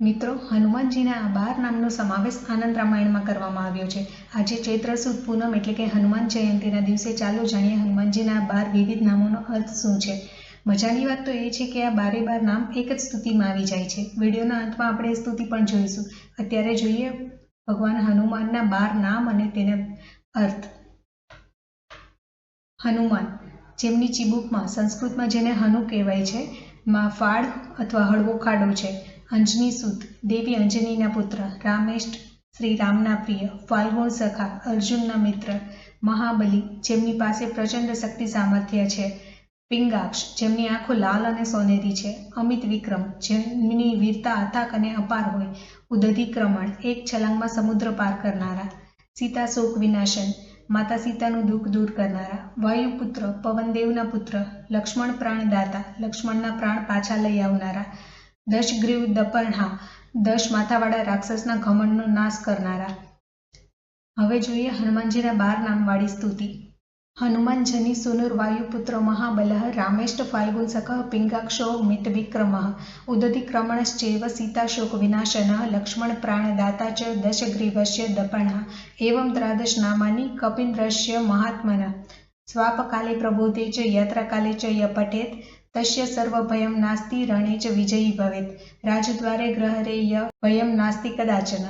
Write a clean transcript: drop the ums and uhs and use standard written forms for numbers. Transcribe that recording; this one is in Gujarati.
મિત્રો, હનુમાનજીના આ 12 નામનો સમાવેશ આનંદ રામાયણમાં કરવામાં આવ્યો છે. આજે ચૈત્ર સુદ પૂનમ એટલે કે હનુમાન જયંતીના દિવસે ચાલો જાણીએ હનુમાનજીના આ 12 વિવિધ નામોનો અર્થ શું છે. મજાની વાત તો એ છે કે આ 12 નામ એક જ સ્તુતિમાં આવી જાય છે. વિડીયોના અંતમાં આપણે સ્તુતિ પણ જોઈશું. અત્યારે જોઈએ ભગવાન હનુમાનના 12 નામ અને તેના અર્થ. હનુમાન, જેમની ચીબુકમાં સંસ્કૃતમાં જેને હનુ કહેવાય છે, માં ફાળ અથવા હળવો ખાડો છે. અંજની સુત, દેવી અંજનીના પુત્ર. રામેષ્ટ, શ્રી રામના પ્રિય. ફાલ્ગુણ સખા, અર્જુનના મિત્ર. મહાબલી, જેમની પાસે પ્રચંડ શક્તિ સામર્થ્ય છે. પિંગાક્ષ, જેમની આંખો લાલ અને સોનેરી છે. અમિત વિક્રમ, જેમની વીરતા અથાક અને અપાર હોય. ઉદધિક્રમણ, એક છલાંગમાં સમુદ્ર પાર કરનારા. સીતા શોક વિનાશન, માતા સીતાનું દુઃખ દૂર કરનારા. વાયુપુત્ર, પવનદેવના પુત્ર. લક્ષ્મણ પ્રાણદાતા, લક્ષ્મણના પ્રાણ પાછા લઈ આવનારા. દશગ્રીવ દપર્ણા, 10 માથાવાળા રાક્ષસના ઘમંડનો નાશ કરનારા. હવે જોઈએ હનુમાનજીના 12 નામવાળી સ્તુતિ. હનુમાન જની સુનુર વાયુપુત્ર મહાબલઃ રામેષ્ટ ફાલ્ગુન સખઃ પિંગાક્ષો મિતવિક્રમઃ ઉદધિક્રમણશ્ચૈવ સીતાશોક વિનાશનઃ લક્ષ્મણ પ્રાણદાતા ચ દશગ્રીવસ્ય દપર્ણા એવં દ્વાદશ નામાની કપીન્દ્રસ્ય મહાત્મનઃ સ્વાપકાલે પ્રબોધે ચ યાત્રાકાલે ચ ય પઠેત તસ્ય સર્વભયં નાસ્તિ રણે ચ વિજયી ભવેત રાજદ્વારે ગ્રહરે ય ભયં નાસ્તિ કદાચન.